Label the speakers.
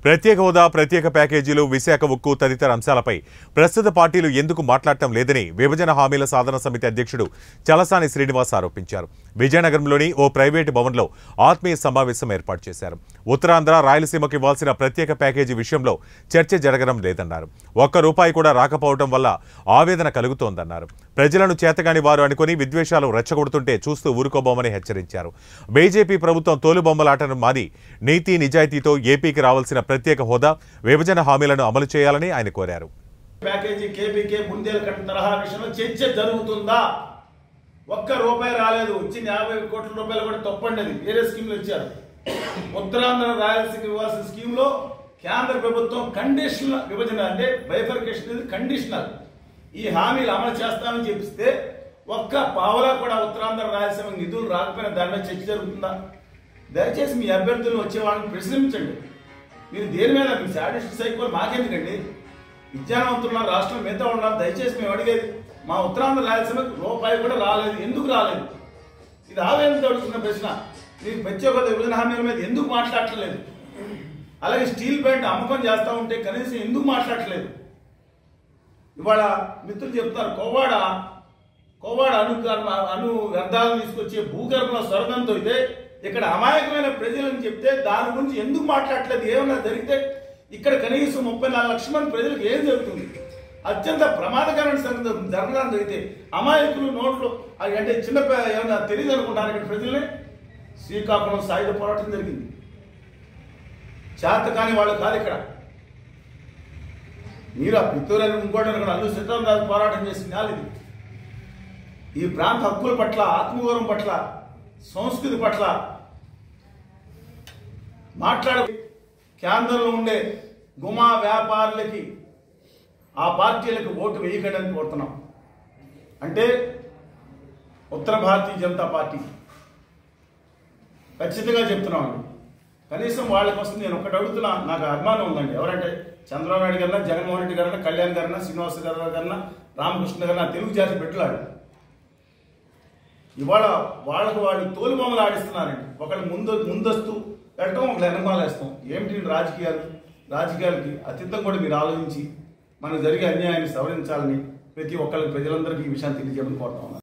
Speaker 1: ప్రత్యేక హోదా, ప్రత్యేక ప్యాకేజీలు, విశాఖ ఉక్కు తదితర అంశాలపై ప్రస్తుత పార్టీలు ఎందుకు మాట్లాడటం లేదని విభజన హామీల సాధన సమితి అధ్యక్షుడు చలసాని శ్రీనివాస్ ఆరోపించారు. విజయనగరంలోని ఓ ప్రైవేటు భవన్లో ఆత్మీయ సమావేశం ఏర్పాటు చేశారు. ఉత్తరాంధ్ర, రాయలసీమకు ఇవ్వాల్సిన ప్రత్యేక ప్యాకేజీ విషయంలో చర్చ జరగడం లేదన్నారు. ₹1 కూడా రాకపోవడం వల్ల ఆవేదన కలుగుతోందన్నారు. ప్రజలను చేతగాని వారు అనుకుని విద్వేషాలు రెచ్చగొడుతుంటే చూస్తూ ఊరుకోబోమని హెచ్చరించారు. బీజేపీ ప్రభుత్వం తోలుబొమ్మలాటను మాని నీతి నిజాయితీతో ఏపీకి రావాల్సిన ప్రత్యేక హోదా, విభజన హామీలను అమలు చేయాలని ఆయన కోరారు.
Speaker 2: ప్యాకేజీ కేపీకే బుందేల్ఖండ్ తరహా విషయంలో చర్చ జరుగుతుందా? ₹1 రాలేదు. వచ్చిన ₹50 కోట్ల కూడా తప్పండి. వేరే స్కీమ్లు ఇచ్చారు. ఉత్తరాంధ్ర, రాయలసీమ ఇవ్వాల్సిన స్కీమ్లో కేంద్ర ప్రభుత్వం కండిషనల్ విభజన అంటే బైఫర్కేషన్ కండిషనల్. ఈ హామీలు అమలు చేస్తామని చెప్పిస్తే ₹1 కూడా ఉత్తరాంధ్ర, రాయలసీమ నిధులు రాకపోయినా దాని మీద చర్చ జరుగుతుందా? దయచేసి మీ అభ్యర్థులను వచ్చే వాళ్ళని ప్రశ్నించండి. మీరు దేని మీద మీ సాటిస్ట్ సైకోలు మాకెందుకండి? విద్యావంతున్న రాష్ట్రం మిగతా ఉన్నారు. దయచేసి మేము అడిగేది, మా ఉత్తరాంధ్ర, రాయలసీమకు ₹1 కూడా రాలేదు. ఎందుకు రాలేదు? ఇది ఆవేదనతో అడుగుతున్న ప్రశ్న. మీరు ప్రత్యేక విభజన హామీల మీద ఎందుకు మాట్లాడట్లేదు? అలాగే స్టీల్ ప్లాంట్ అమ్మకం చేస్తూ ఉంటే కనీసం ఎందుకు మాట్లాడట్లేదు? ఇవాళ మిత్రులు చెప్తారు, కోవాడ అణు వ్యర్థాలను తీసుకొచ్చే భూగర్భంలో సొరగంతో ఇదే ఇక్కడ అమాయకమైన ప్రజలని చెప్తే దాని గురించి ఎందుకు మాట్లాడట్లేదు? ఏమన్నా జరిగితే ఇక్కడ కనీసం 34 లక్షల మంది ప్రజలకు ఏం జరుగుతుంది? అత్యంత ప్రమాదకరమైన సంగతి జరగడం జరిగితే అమాయకులు నోట్లు అంటే చిన్న ఏమన్నా తెలియదు అనుకుంటారు ఇక్కడ ప్రజల్ని. శ్రీకాకుళం సాయుధ పోరాటం జరిగింది. చేత కాని వాళ్ళు కాదు ఇక్కడ. మీరు ఆ పిత్తూరని ఇంకోటి కూడా అల్లు సీతారామరాజు పోరాటం చేసిన వాళ్ళు. ఇది ఈ ప్రాంత హక్కుల పట్ల, ఆత్మగౌరవం పట్ల, సంస్కృతి పట్ల కేంద్రంలో ఉండే గుమా వ్యాపారులకి, ఆ పార్టీలకు ఓటు వేయకండి కోరుతున్నాం. అంటే ఉత్తర భారతీయ జనతా పార్టీ ఖచ్చితంగా చెప్తున్నామండి. కనీసం వాళ్ళ కోసం నేను ఒకటి అడుగుతున్నా. నాకు అభిమానం ఉందండి. ఎవరంటే చంద్రబాబు నాయుడు గారన్నా, జగన్మోహన్ రెడ్డి గారన్నా, కళ్యాణ్ గారన్నా, శ్రీనివాస గారు గారన్నా, రామకృష్ణ గారన్నా, తెలుగు జాతి పెట్టులాడు. ఇవాళ వాళ్ళు తోలుబొమ్మలు ఆడిస్తున్నారండి. ఒకళ్ళు ముందస్తు పెట్టడం, ఒకళ్ళు వెనకాల వేస్తాం. ఏమిటి రాజకీయాలకి అతీతం కూడా మీరు ఆలోచించి మనకు జరిగే అన్యాయాన్ని సవరించాలని ప్రతి ఒక్కరికి, ప్రజలందరికీ ఈ విషయాన్ని తెలియజేయమని కోరుతా ఉన్నాను.